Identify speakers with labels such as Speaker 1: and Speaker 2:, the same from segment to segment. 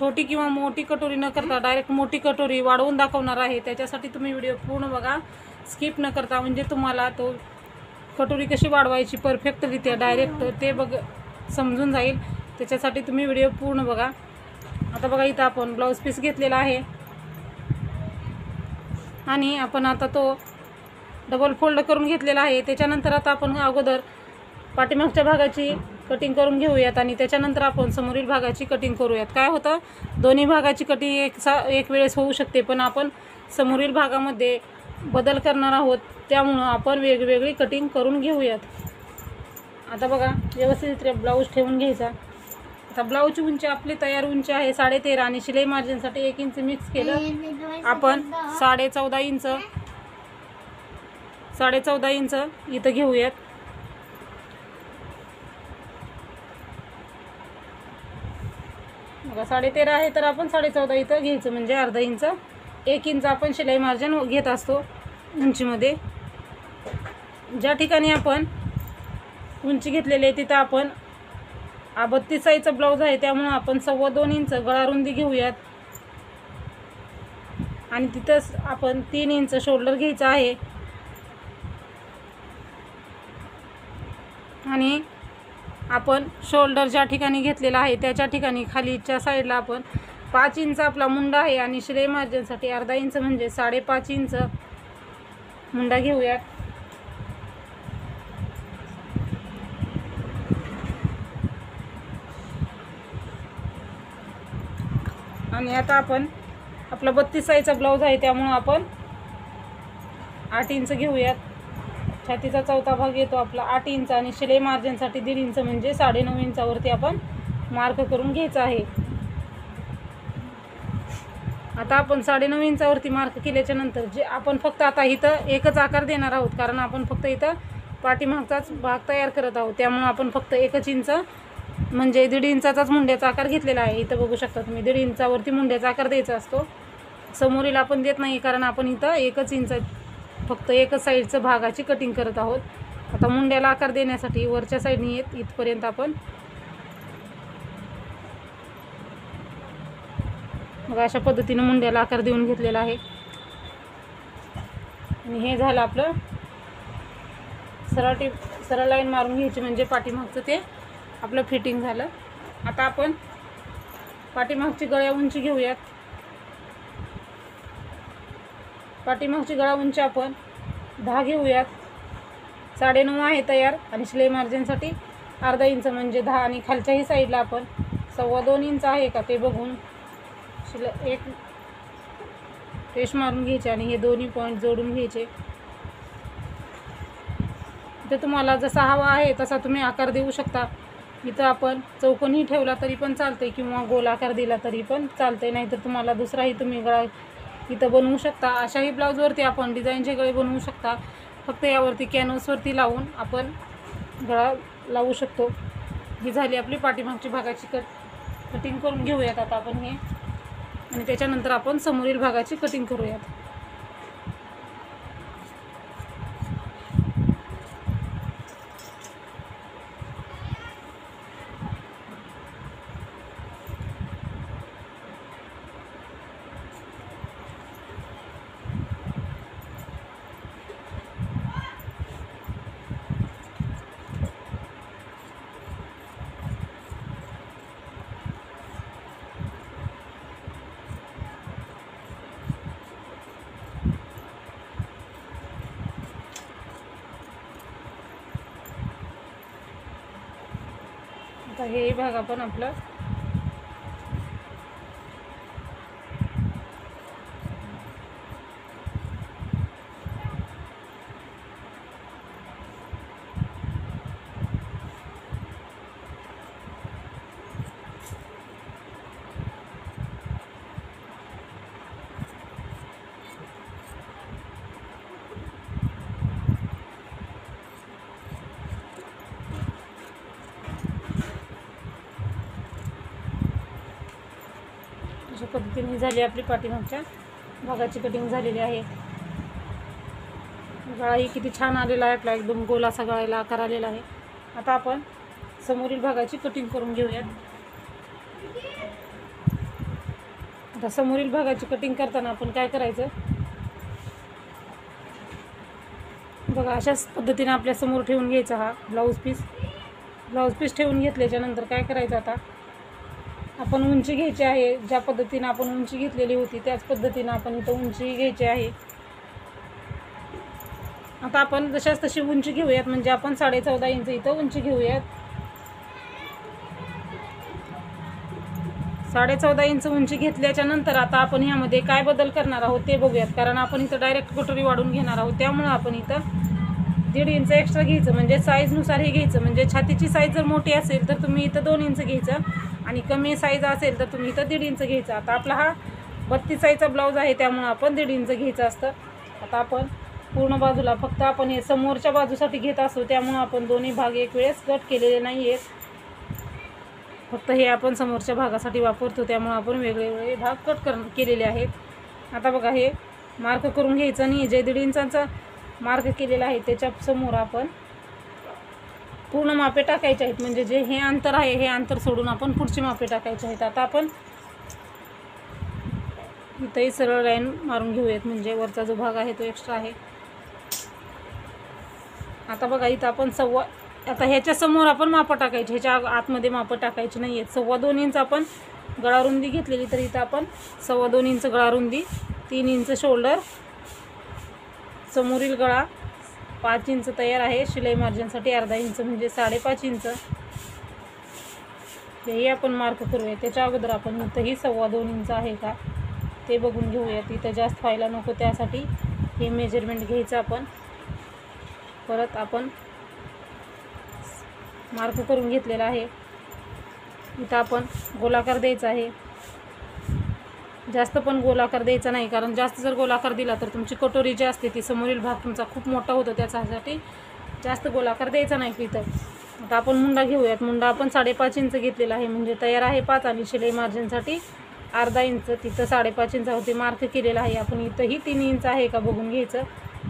Speaker 1: छोटी किंवा मोठी कटोरी न करता डायरेक्ट मोठी कटोरी वाढवून दाखवणार आहे। त्याच्यासाठी तुम्ही व्हिडिओ पूर्ण बघा, स्किप न करता, म्हणजे तुम्हाला तो कटोरी कशी वाढवायची परफेक्टरित्या डायरेक्ट ते समजून जाईल। त्याच्यासाठी तुम्ही व्हिडिओ पूर्ण बघा। आता बघा, इथं आपण ब्लाऊज पीस घेतलेला आहे आणि आपण आता तो डबल फोल्ड करून घेतलेला आहे। त्याच्यानंतर आता आपण अगोदर पाठीमागच्या भागाची कटिंग करून घेऊयात आणि त्याच्यानंतर आपण समोरील भागाची कटिंग करूयात। काय होतं, दोन्ही भागाची कटिंग एक वेळेस होऊ शकते, पण आपण समोरील भागामध्ये बदल करणार आहोत, त्यामुळं आपण वेगवेगळी कटिंग करून घेऊयात। आता बघा, व्यवस्थित ब्लाऊज ठेवून घ्यायचा। आता ब्लाऊजची उंची आपली तयार उंची आहे 13.5 आणि शिलाई मार्जिनसाठी 1 इंच मिक्स केलं आपण 14.5 इंच इथं घेऊयात। बघा 13.5 आहे तर आपण 14.5 इथं घ्यायचं, म्हणजे अर्धा इंच, 1 इंच आपण शिलाई मार्जिन घेत असतो उंचीमध्ये। ज्या ठिकाणी आपण उंची घेतलेली आहे तिथं आपण 32 साईजचा ब्लाऊज आहे, त्यामुळे आपण 2.25 इंच गळा रुंदी घेऊयात आणि तिथंच आपण 3 इंच शोल्डर घ्यायचा आहे आणि आपण शोल्डर ज्या ठिकाणी घेतलेला आहे त्याच्या ठिकाणी खालीच्या साईडला आपण 5 इंच आपला मुंडा आहे आणि शिलाई मार्जिनसाठी अर्धा इंच म्हणजे 5.5 इंच मुंडा घेऊयात। आणि आता आपण आपला 32 साईजचा ब्लाऊज आहे, त्यामुळे आपण 8 इंच घेऊयात। छातीचा चौथा भाग येतो आपला 8 इंच आणि शिलाई मार्जिनसाठी 1.5 इंच म्हणजे 9.5 इंचावरती आपण मार्क करून घ्यायचा आहे। आता आपण 9.5 इंचावरती मार्क केल्याच्या नंतर जे आपण फक्त आता इथं एकच आकार देणार आहोत, कारण आपण फक्त इथं पाठीमागचाच भाग तयार करत आहोत, त्यामुळे आपण फक्त 1 इंच म्हणजे 1.5 इंचाचाच मुंड्याचा आकार घेतलेला आहे। इथं बघू शकता तुम्ही 1.5 इंचावरती मुंड्याचा आकार द्यायचा असतो, समोरील आपण देत नाही, कारण आपण इथं 1 इंच फक्त एकच साईडचं भागाची कटिंग करत आहोत। आता मुंड्याला आकार देण्यासाठी वरच्या साईडने येत इथपर्यंत आपण बघा अशा पद्धतीने मुंड्याला आकार देऊन घेतलेला आहे आणि हे झालं आपलं सरळ लाईन मारून घ्यायची, म्हणजे पाठीमागचं ते आपलं फिटिंग झालं। आता आपण पाठीमागची गळा उंची घेऊयात। पाठीमागची गळा उंची आपण 10 घेऊयात, 9.5 आहे तयार आणि शिलाई मार्जिनसाठी अर्धा इंच म्हणजे 10 आणि खालच्याही साईडला आपण 2.25 इंच आहे का ते बघून एक रेष मारून घ्यायचे आणि हे दोन्ही पॉईंट जोडून घ्यायचे। इथे तुम्हाला जसा हवा आहे तसा तुम्ही आकार देऊ शकता। इथं आपण चौकोनी ठेवला तरी पण चालते किंवा गोल आकार दिला तरी पण चालते, नाहीतर तुम्हाला दुसराही तुम्ही गळा इथं बनवू शकता। अशाही ब्लाऊजवरती आपण डिझाईनचे गळे बनवू शकता, फक्त यावरती कॅनव्हसवरती लावून आपण गळा लावू शकतो। ही झाली आपली पाठीमागची भागाची कटिंग करून घेऊयात आता आपण हे, आणि त्याच्यानंतर आपण समोरील भागाची कटिंग करूयात। आता हे भाग आपण आपलं अशा पद्धतीने झाली आपली पाठीमागच्या भागाची कटिंग झालेली आहे। गळाही किती छान आलेला आहे आपला, एकदम गोल असा गळाला आकार आलेला आहे। आता आपण समोरील भागाची कटिंग करून घेऊयात। आता समोरील भागाची कटिंग करताना आपण काय करायचं बघा, अशाच पद्धतीने आपल्या समोर ठेवून घ्यायचा हा ब्लाऊज पीस ठेवून घेतल्याच्या नंतर काय करायचं, आता आपण उंची घ्यायची आहे. ज्या पद्धतीने आपण उंची घेतलेली होती त्याच पद्धतीने आपण इथं उंची घ्यायची आहे. आता आपण जशाच तशी उंची घेऊयात, म्हणजे आपण 14.5 इंच इथं उंची घेऊयात. 14.5 इंच उंची घेतल्याच्या नंतर आता आपण ह्यामध्ये काय बदल करणार आहोत ते बघूयात. कारण आपण इथं डायरेक्ट कटोरी वाढून घेणार आहोत, त्यामुळे आपण इथं 1.5 इंच एक्स्ट्रा घ्यायचं. म्हणजे साईजनुसार हे घ्यायचं. म्हणजे छातीची साईज जर मोठी असेल तर तुम्ही इथं 2 इंच घ्यायचं आणि कमी साईज असेल तर तुम्ही इथं 1.5 इंच घ्यायचं. आता आपला हा 32 साईजचा ब्लाऊज आहे, त्यामुळे आपण 1.5 इंच घ्यायचं असतं. आता आपण पूर्ण बाजूला फक्त आपण हे समोरच्या बाजूसाठी घेत असतो, त्यामुळे आपण दोन्ही भाग एक वेळेस कट केलेले नाही आहेत. फक्त हे आपण समोरच्या भागासाठी वापरतो, त्यामुळे आपण वेगवेगळे भाग कट केलेले आहेत. आता बघा, हे मार्क करून घ्यायचं आणि जे 1.5 इंचाचा मार्क केलेला आहे त्याच्या समोर आपण पूर्ण मापे टाकायचे आहेत. म्हणजे जे हे अंतर आहे हे अंतर सोडून आपण पुढची मापे टाकायचे आहेत. आता आपण इथंही सरळ लाईन मारून घेऊयात, म्हणजे वरचा जो भाग आहे तो एक्स्ट्रा आहे. आता बघा, इथं आपण आता ह्याच्या समोर आपण मापं टाकायची, ह्याच्या आतमध्ये मापं टाकायची नाही आहेत. 2.25 इंच आपण गळारुंदी घेतलेली, तर इथं आपण 2.25 इंच गळारुंदी, 3 इंच शोल्डर, समोरील गळा 5 इंच तयार आहे. शिलाई मार्जिनसाठी अर्धा इंच म्हणजे 5.5 इंच हेही आपण मार्क करूया. त्याच्या अगोदर आपण इथंही 2.25 इंच आहे का ते बघून घेऊयात. इथं जास्त व्हायला नको, त्यासाठी हे मेजरमेंट घ्यायचं आपण. परत आपण मार्क करून घेतलेला आहे. इथं आपण गोलाकार द्यायचा आहे. जास्त पण गोलाकार द्यायचा नाही, कारण जास्त जर गोलाकार दिला तर तुमची कटोरी जी असते ती समोरील भाग तुमचा खूप मोठा होतो, त्याच्यासाठी जास्त गोलाकार द्यायचा नाही इथं. आता आपण मुंडा घेऊयात. मुंडा आपण 5.5 इंच घेतलेला आहे, म्हणजे तयार आहे 5 आणि शिलाई मार्जिनसाठी अर्धा इंच. तिथं 5.5 इंचावरती मार्क केलेला आहे. आपण इथंही 3 इंच आहे का बघून घ्यायचं,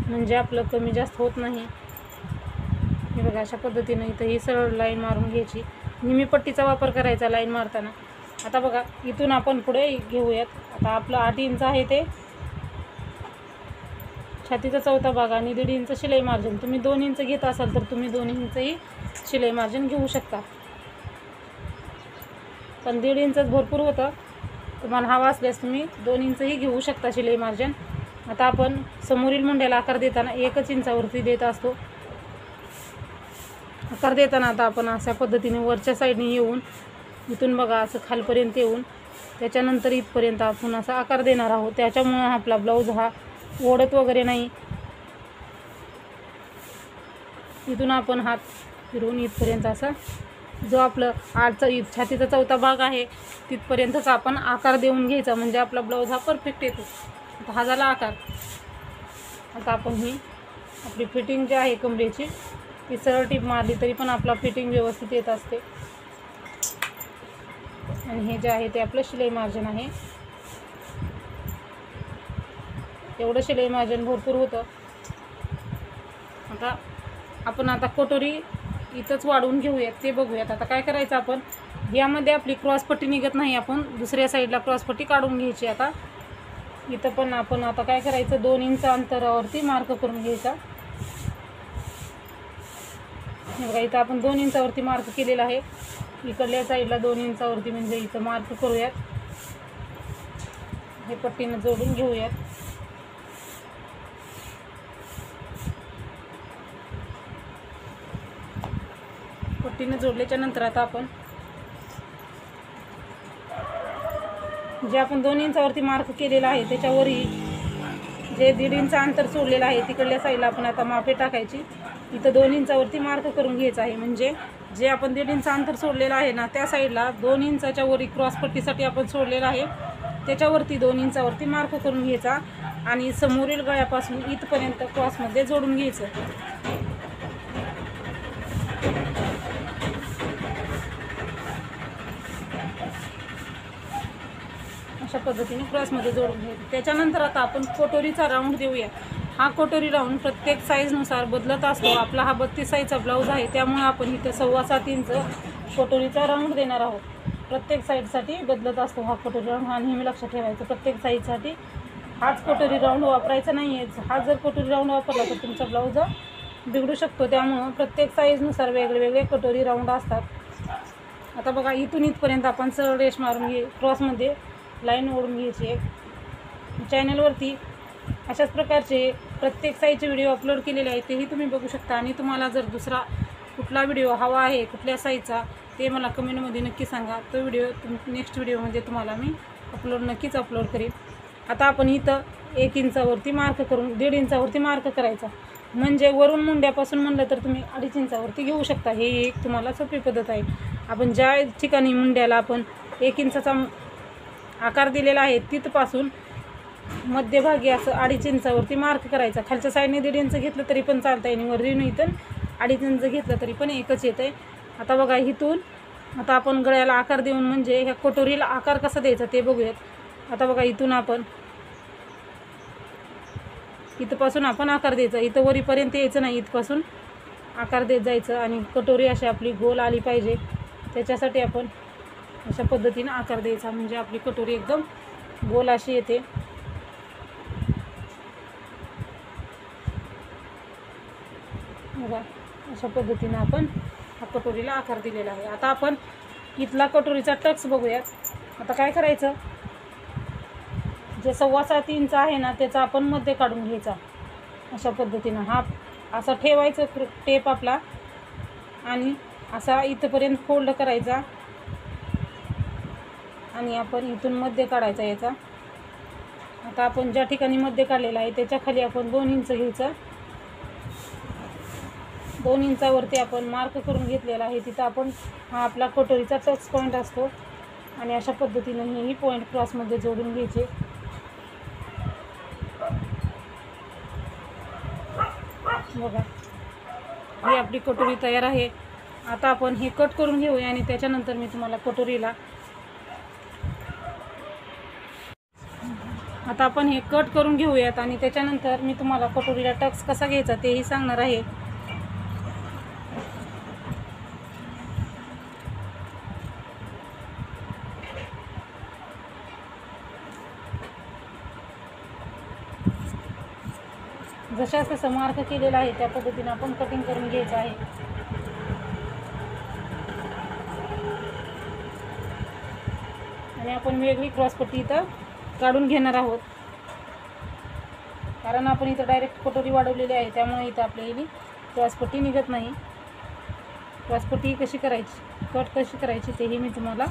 Speaker 1: म्हणजे आपलं कमी जास्त होत नाही. हे बघा, अशा पद्धतीनं इथंही सरळ लाईन मारून घ्यायची. नेहमी पट्टीचा वापर करायचा लाईन मारताना. आता बघा, इथून आपण पुढे घेऊयात. आता आपलं 8 इंच आहे ते छातीचा चौथा भाग आणि 1.5 इंच शिलाई मार्जिन. तुम्ही 2 इंच घेत असाल तर तुम्ही 2 इंचही शिलाई मार्जिन घेऊ शकता, पण 1.5 इंचच भरपूर होतं. तुम्हाला हवा असल्यास तुम्ही 2 इंचही घेऊ शकता शिलाई मार्जिन. आता आपण समोरील मुंड्याला आकार देताना 1 इंचावरती देत असतो. आकार देताना आता आपण अशा पद्धतीने वरच्या साईडने येऊन इथून बघा असं खालपर्यंत येऊन त्याच्यानंतर इथपर्यंत आपण असा आकार देणार आहोत. त्याच्यामुळे आपला ब्लाऊज हा ओढत वगैरे नाही. इथून आपण हात फिरवून इथपर्यंत असा जो आपलं छातीचा चौथा भाग आहे तिथपर्यंतच आपण आकार देऊन घ्यायचा, म्हणजे आपला ब्लाऊज हा परफेक्ट येतो. आता हा झाला आकार. आता आपण ही आपली फिटिंग जी आहे कमरेची ती सरळ टीप मारली तरी पण आपला फिटिंग व्यवस्थित येत असते. आणि हे जे आहे ते आपलं शिलाई मार्जिन आहे. एवढं शिलाई मार्जिन भरपूर होतं. आता आपण कटोरी इथंच वाढवून घेऊयात, ते बघूयात. आता काय करायचं, आपण यामध्ये आपली क्रॉसपट्टी निघत नाही, आपण दुसऱ्या साईडला क्रॉसपट्टी काढून घ्यायची. आता इथं पण आपण आता काय करायचं, 2 इंच अंतरावरती मार्क करून घ्यायचा. बघा, इथं आपण 2 इंचावरती मार्क केलेला आहे. इकडल्या साईडला 2 इंचावरती, म्हणजे इथं मार्क करूयात. हे पट्टीनं जोडून घेऊयात. पट्टीनं जोडल्याच्या नंतर आता आपण जे आपण 2 इंचावरती मार्क केलेला आहे त्याच्यावरही जे 1.5 इंच अंतर सोडलेलं आहे तिकडल्या साईडला आपण आता मापे टाकायची. इथं 2 इंचावरती मार्क करून घ्यायचं आहे, म्हणजे जे आपण 1.5 इंच अंतर सोडलेलं आहे ना त्या साईडला 2 इंचाच्या वरी क्रॉसपट्टीसाठी आपण सोडलेलं आहे त्याच्यावरती 2 इंचावरती मार्क करून घ्यायचा आणि समोरील गळ्यापासून इथपर्यंत क्रॉसमध्ये जोडून घ्यायचं. अशा पद्धतीने क्रॉसमध्ये जोडून घ्यायचं. त्याच्यानंतर आता आपण कटोरीचा राऊंड देऊया. हा कटोरी राऊंड प्रत्येक साईजनुसार बदलत असतो. आपला हा 32 साईजचा ब्लाऊज आहे, त्यामुळे आपण इथे 7.25 इंच कटोरीचा राऊंड देणार आहोत. प्रत्येक साईडसाठी बदलत असतो हा कटोरी राऊंड. हा नेहमी लक्षात ठेवायचं, प्रत्येक साईडसाठी हाच कटोरी राऊंड वापरायचा नाही आहे. हा जर कटोरी राऊंड वापरला तर तुमचा ब्लाऊज बिघडू शकतो. त्यामुळं प्रत्येक साईजनुसार वेगळे वेगळे कटोरी राऊंड असतात. आता बघा, इथून इथपर्यंत आपण सरळ रेष मारून क्रॉसमध्ये लाईन ओढून घ्यायची आहे. चॅनलवरती अशाच प्रकारचे प्रत्येक साईजचे व्हिडिओ अपलोड केलेले आहेत, तेही तुम्ही बघू शकता. आणि तुम्हाला जर दुसरा कुठला व्हिडिओ हवा आहे कुठल्या साईजचा ते मला कमेंटमध्ये नक्की सांगा. तो व्हिडिओ नेक्स्ट व्हिडिओमध्ये तुम्हाला मी नक्कीच अपलोड करेन. आता आपण इथं 1 इंचावरती मार्क करून 1.5 इंचावरती मार्क करायचा. म्हणजे वरून मुंड्यापासून म्हणलं तर तुम्ही 2.5 इंचावरती घेऊ शकता. हे एक तुम्हाला सोपी पद्धत आहे. आपण ज्या ठिकाणी मुंड्याला आपण 1 इंचाचा आकार दिलेला आहे तिथपासून मध्यभागी असं 2.5 इंचावरती मार्क करायचा. खालच्या साईडने 1.5 इंच घेतलं तरी पण चालतं आहे आणि वरून इथून 2.5 इंच घेतलं तरी पण एकच येतं आहे. आता बघा, इथून आता आपण गळ्याला आकार देऊन म्हणजे ह्या कटोरीला आकार कसा द्यायचा ते बघूयात. आता बघा, इथून आपण इथपासून आपण आकार द्यायचा. इथं वरीपर्यंत यायचं नाही, इथपासून आकार देत जायचं आणि कटोरी अशी आपली गोल आली पाहिजे. त्याच्यासाठी आपण अशा पद्धतीनं आकार द्यायचा म्हणजे आपली कटोरी एकदम गोल अशी येते. बघा, अशा पद्धतीनं आपण हा कटोरीला आकार दिलेला आहे. आता आपण इथला कटोरीचा टक्स बघूयात. आता काय करायचं, जे 7.25 इंच आहे ना त्याचा आपण मध्ये काढून घ्यायचा. अशा पद्धतीनं हा असा ठेवायचं टेप आपला आणि असा इथपर्यंत फोल्ड करायचा आणि आपण इथून मध्ये काढायचा याचा. आता आपण ज्या ठिकाणी मध्ये काढलेला आहे त्याच्या खाली आपण 2 इंच घ्यायचं. 2 इंचावरती आपण मार्क करून घेतलेला आहे. तिथं आपण हा आपला कटोरीचा टच पॉईंट असतो आणि अशा पद्धतीनं हेही पॉईंट क्रॉसमध्ये जोडून घ्यायचे. बघा, ही आपली कटोरी तयार आहे. आता आपण हे कट करून घेऊया आणि त्याच्यानंतर मी तुम्हाला कटोरीला आता आपण हे कट करून घेऊयात आणि त्याच्यानंतर मी तुम्हाला कटोरीला टक्स कसा घ्यायचा तेही सांगणार आहे. जशाच तसं मार्क केलेला आहे त्या पद्धतीने आपण कटिंग करून घ्यायचं आहे. आणि आपण वेगळी क्रॉसपट्टी इथं काढून घेणार आहोत, कारण आपण इथं डायरेक्ट कटोरी वाढवलेली आहे त्यामुळे इथं आपल्याला क्रॉसपट्टी निघत नाही. क्रॉसपट्टी कशी करायची, कट कशी करायची तेही मी तुम्हाला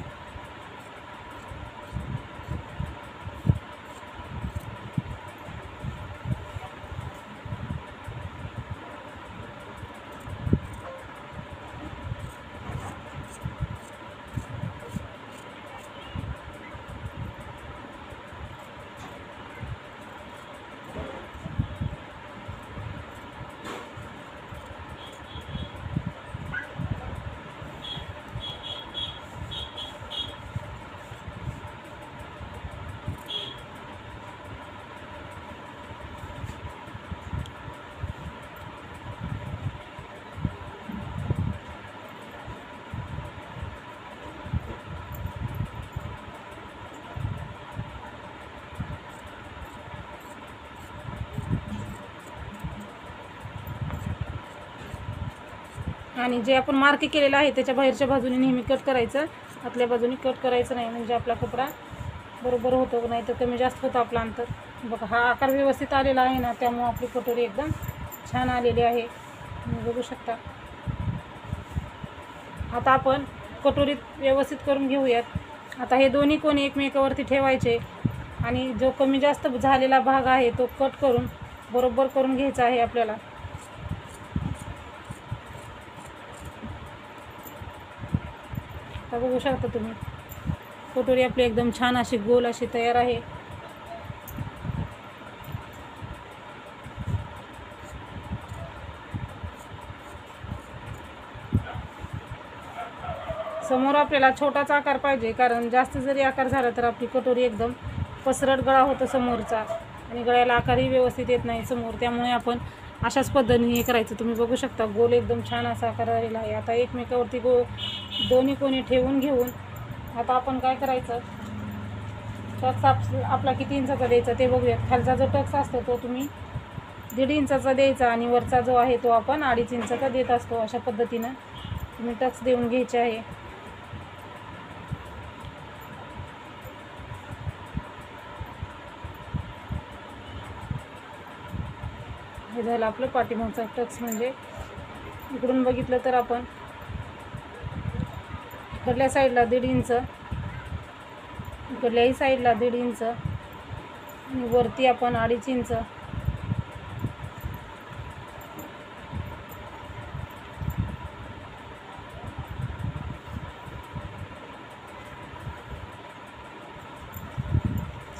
Speaker 1: आणि जे आपण मार्क केलेलं आहे त्याच्या बाहेरच्या बाजूने नेहमी कट करायचं, आतल्या बाजूने कट करायचं नाही, म्हणजे आपला कपडा बरोबर होतो, नाही तर कमी जास्त होतं आपलं अंतर. बघा, हा आकार व्यवस्थित आलेला आहे ना, त्यामुळे आपली कटोरी एकदम छान आलेली आहे, तुम्ही बघू शकता. आता आपण कटोरीत व्यवस्थित करून घेऊयात. आता हे दोन्ही कोणी एकमेकावरती ठेवायचे आणि जो कमी जास्त झालेला भाग आहे तो कट करून बरोबर करून घ्यायचा आहे आपल्याला. आता बघू शकता तुम्ही, कटोरी आपली एकदम छान अशी गोल अशी तयार आहे. समोर आपल्याला छोटाच आकार पाहिजे, कारण जास्त जरी आकार झाला तर आपली कटोरी एकदम पसरट गळा होतो समोरचा आणि गळ्याला आकारही व्यवस्थित येत नाही समोर, त्यामुळे आपण अशाच पद्धतीने हे करायचं. तुम्ही बघू शकता गोल एकदम छान असा आकार आलेला आहे. आता एकमेकावरती दोन्ही कोणी ठेवून घेऊन आता आपण काय करायचं, टक्स आपला किती इंचाचा द्यायचा ते बघूयात. खालचा जो टक्स असतो तो तुम्ही 1.5 इंचाचा द्यायचा आणि वरचा जो आहे तो आपण 2.5 इंचाचा देत असतो. अशा पद्धतीनं तुम्ही टक्स देऊन घ्यायचे आहे. हे झालं आपलं पाठीमागचा टक्स. म्हणजे इकडून बघितलं तर आपण इकडल्या साईडला 1.5 इंच, इकडल्याही साईडला 1.5 इंच आणि वरती आपण 2.5 इंच.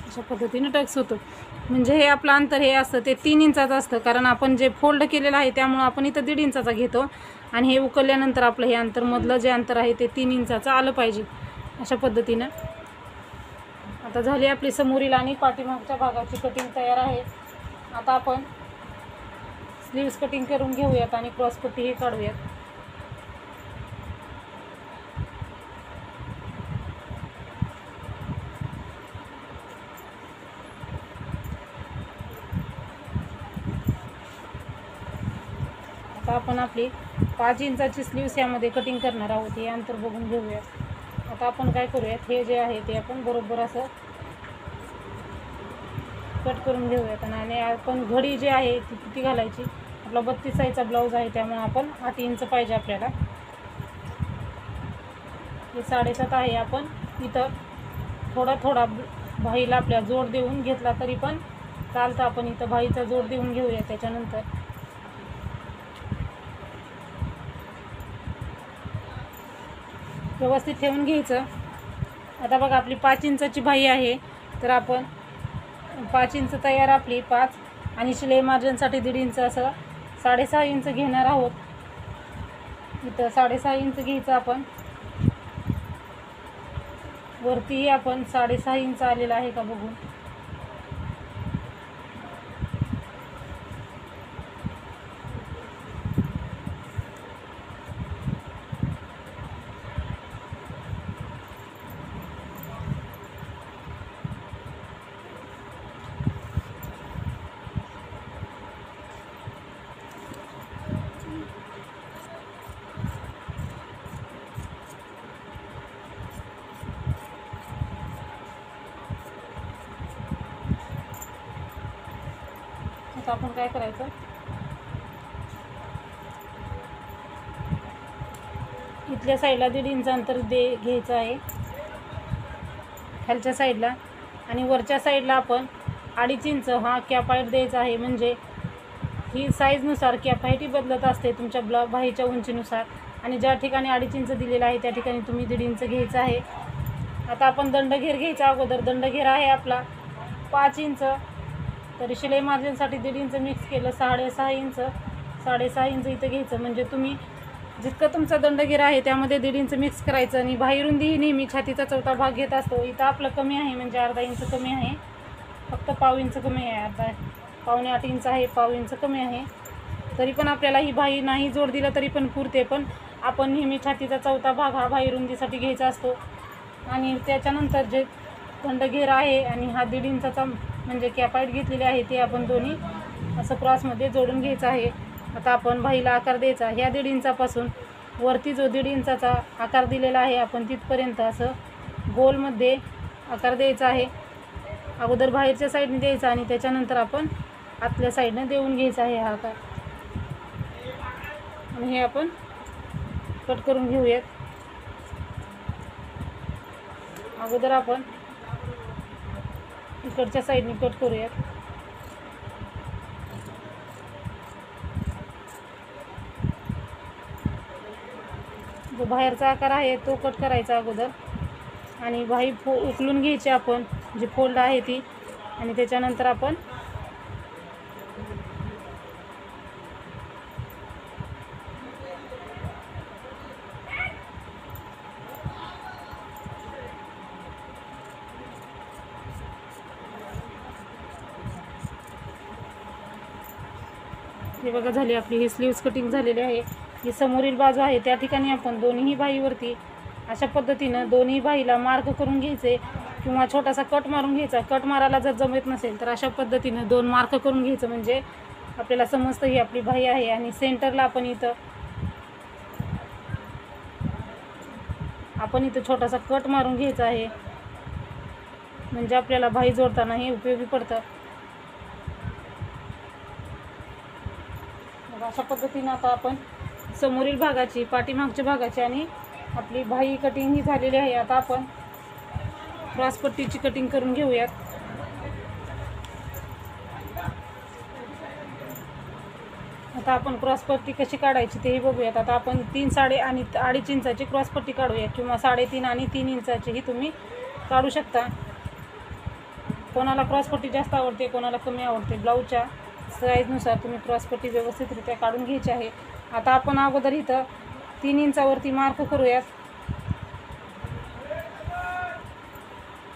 Speaker 1: अशा पद्धतीने टक्स होतो. म्हणजे हे आपलं अंतर हे असतं ते 3 इंचाचं असतं, कारण आपण जे फोल्ड केलेलं आहे त्यामुळं आपण इथं 1.5 इंचाचा घेतो आणि हे उकलल्यानंतर आपलं हे अंतर मधलं जे अंतर आहे ते 3 इंचाचं आलं पाहिजे. अशा पद्धतीनं आता झाली आपली समोरील आणि पाठीमागच्या भागाची कटिंग तयार आहे. आता आपण स्लीव्स कटिंग करून घेऊयात आणि क्रॉस पट्टी हे काढूयात. आता आपण आपली 5 इंचाची स्लीव्स यामध्ये कटिंग करणार आहोत. हे अंतर बघून घेऊयात. आता आपण काय करूयात, हे जे आहे ते आपण बरोबर असं कट करून घेऊयात. आणि आपण घडी जी आहे ती किती घालायची, आपला 32 साईजचा ब्लाऊज आहे त्यामुळे आपण 8 इंच पाहिजे आपल्याला. हे 7.5 आहे. आपण इथं थोडा थोडा भाईला आपल्या जोड देऊन घेतला तरी पण चालतं. आपण इथं भाईचा जोड देऊन घेऊया. त्याच्यानंतर व्यवस्थित ठेवून घ्यायचं. आता बघा आपली 5 इंचाची बाही आहे, तर आपण 5 इंच तयार आपली 5 आणि शिलाई मार्जिनसाठी 1.5 इंच असं 6.5 इंच घेणार आहोत. इथं 6.5 इंच घ्यायचं आपण. वरतीही आपण 6.5 इंच आलेला आहे का बघून. आता आपण काय करायचं, इथल्या साईडला 1.5 इंच अंतर घ्यायचं आहे खालच्या साईडला, आणि वरच्या साईडला आपण 2.5 इंच हा कॅप हाईट द्यायचा आहे. म्हणजे ही साईजनुसार कॅप हाईटही बदलत असते तुमच्या बाहीच्या उंचीनुसार, आणि ज्या ठिकाणी 2.5 इंच दिलेला आहे त्या ठिकाणी तुम्ही 1.5 इंच घ्यायचं आहे. आता आपण दंडघेर घ्यायचा अगोदर. दंडघेर आहे आपला 5 इंच, तरी शिलाई मार्जिनसाठी 1.5 इंच मिक्स केलं 6.5 इंच. 6.5 इंच इथं घ्यायचं. म्हणजे तुम्ही जितकं तुमचा दंडघेर आहे त्यामध्ये 1.5 इंच मिक्स करायचं. आणि बाही रुंदी ही नेहमी छातीचा 4था भाग घेत असतो. इथं आपलं कमी आहे, म्हणजे अर्धा इंच कमी आहे, फक्त पाव इंच कमी आहे. अर्धा 7.25 इंच आहे, पाव इंच कमी आहे. तरी पण आपल्याला ही बाही नाही जोड दिला तरी पण पुरते. पण आपण नेहमी छातीचा 4था भाग हा बाही रुंदीसाठी घ्यायचा असतो. आणि त्याच्यानंतर जे दंडघेर आहे आणि हा 1.5 इंचाचा म्हणजे कॅप हाईट घेतलेली आहे ते आपण दोन्ही असं क्रॉसमध्ये जोडून घ्यायचं आहे. आता आपण बाहीला आकार द्यायचा. ह्या 1.5 इंचापासून वरती जो 1.5 इंचाचा आकार दिलेला आहे आपण तिथपर्यंत असं गोलमध्ये आकार द्यायचा आहे. अगोदर बाहेरच्या साईडने द्यायचा आणि त्याच्यानंतर आपण आतल्या साईडने देऊन घ्यायचा आहे हा आकार. आणि हे आपण कट करून घेऊयात. अगोदर आपण इकडच्या साईडने कट करूयात. जो बाहेरचा आकार आहे तो कट करायचा अगोदर, आणि बाही उकलून घ्यायची आपण जी फोल्ड आहे ती, आणि त्याच्यानंतर आपण हे बघा झाली आपली ही स्लीव्स कटिंग झालेली आहे. ही समोरील बाजू आहे त्या ठिकाणी आपण दोन्ही बाहीवरती अशा पद्धतीनं दोन्ही बाहीला मार्क करून घ्यायचे किंवा छोटासा कट मारून घ्यायचा. कट मारायला जर जमत नसेल तर अशा पद्धतीनं 2 मार्क करून घ्यायचं, म्हणजे आपल्याला समजतं ही आपली बाही आहे. आणि सेंटरला आपण इथं छोटासा कट मारून घ्यायचा आहे, म्हणजे आपल्याला बाही जोडताना हे उपयोगी पडतं. मग अशा पद्धतीनं आता आपण समोरील भागाची, पाठीमागच्या भागाची आणि आपली बाही कटिंग ही झालेली आहे. आता आपण क्रॉसपट्टीची कटिंग करून घेऊयात. आता आपण क्रॉसपट्टी कशी काढायची तेही बघूयात. आता आपण 3, 3.5 आणि 2.5 इंचाची क्रॉसपट्टी काढूया किंवा 3.5 आणि 3 इंचाचीही तुम्ही काढू शकता. कोणाला क्रॉसपट्टी जास्त आवडते, कोणाला कमी आवडते. ब्लाऊजच्या साईजनुसार तुम्ही क्रॉसपट्टी व्यवस्थितरित्या काढून घ्यायची आहे. आता आपण अगोदर इथं 3 इंचावरती मार्क करूयात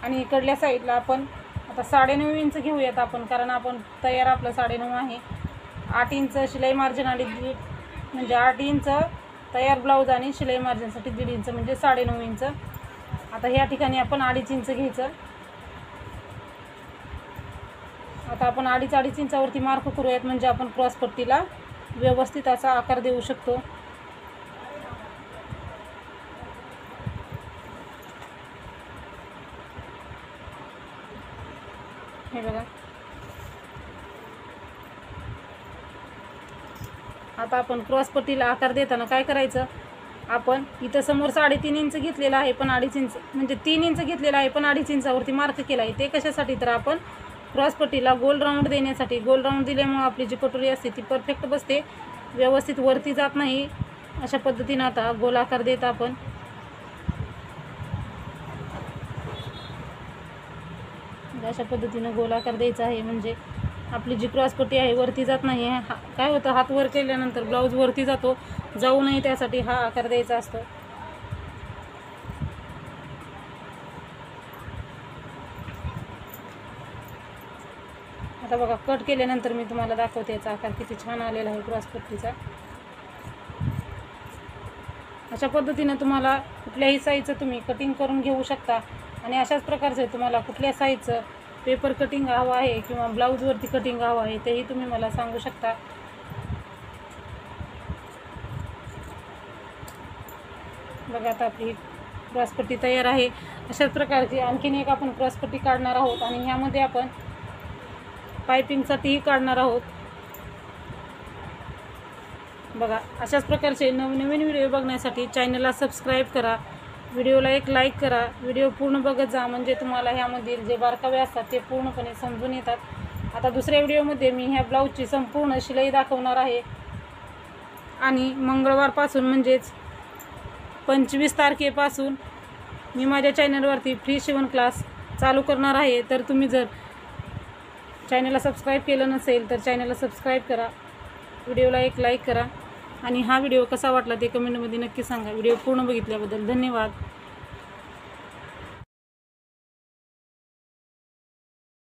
Speaker 1: आणि इकडल्या साईडला आपण आता 9.5 इंच घेऊयात आपण, कारण आपण तयार आपलं 9.5 आहे. 8 इंच शिलाई मार्जिन आणि म्हणजे 8 इंच तयार ब्लाऊज आणि शिलाई मार्जिनसाठी 1.5 इंच म्हणजे 9.5 इंच. आता ह्या ठिकाणी आपण 2.5 इंच घ्यायचं. आता आपण 2.5 इंचावरती मार्क करूयात, म्हणजे आपण क्रॉसपट्टीला व्यवस्थित असा आकार देऊ शकतो. हे बघा. आता आपण क्रॉसपट्टीला आकार देताना काय करायचं, आपण इथं समोर 3.5 इंच घेतलेला आहे, पण 2.5 इंच म्हणजे 3 इंच घेतलेला आहे, पण 2.5 इंचावरती मार्क केला आहे. ते कशासाठी, तर आपण क्रॉसपट्टीला गोल राऊंड देण्यासाठी. गोल राऊंड दिल्यामुळे आपली जी कटोरी असते ती परफेक्ट बसते, व्यवस्थित वरती जात नाही. अशा पद्धतीनं आता गोल आकार देत आपण. अशा पद्धतीनं गोल आकार द्यायचा आहे, म्हणजे आपली जी क्रॉसपट्टी आहे वरती जात नाही. काय होतं, हात वर केल्यानंतर ब्लाऊज वरती जातो, जाऊ नये त्यासाठी हा आकार द्यायचा असतो. आता बघा, कट केल्यानंतर मी तुम्हाला दाखवते याचा आकार किती छान आलेला आहे क्रॉसपट्टीचा. अशा पद्धतीनं तुम्हाला कुठल्याही साईजचं तुम्ही कटिंग करून घेऊ शकता. आणि अशाच प्रकारचं तुम्हाला कुठल्या साईजचं पेपर कटिंग हवं आहे किंवा ब्लाऊजवरती कटिंग हवं आहे तेही तुम्ही मला सांगू शकता. बघा, आता आपली क्रॉसपट्टी तयार आहे. अशाच प्रकारची आणखीन एक आपण क्रॉसपट्टी काढणार आहोत आणि ह्यामध्ये आपण पायपिंगसाठीही काढणार आहोत. बघा, अशाच प्रकारचे नवनवीन व्हिडिओ बघण्यासाठी चॅनलला सबस्क्राईब करा, व्हिडिओला एक लाईक करा, व्हिडिओ पूर्ण बघत जा, म्हणजे तुम्हाला ह्यामधील जे बारकावे असतात ते पूर्णपणे समजून येतात. आता दुसऱ्या व्हिडिओमध्ये मी ह्या ब्लाऊजची संपूर्ण शिलाई दाखवणार आहे आणि मंगळवारपासून म्हणजेच 25 तारखेपासून मी माझ्या चॅनलवरती फ्री शिवण क्लास चालू करणार आहे. तर तुम्ही जर चॅनलला सबस्क्राईब केलं नसेल तर चॅनलला सबस्क्राईब करा, व्हिडिओला एक लाईक करा आणि हा व्हिडिओ कसा वाटला ते कमेंटमध्ये नक्की सांगा. व्हिडिओ पूर्ण बघितल्याबद्दल धन्यवाद.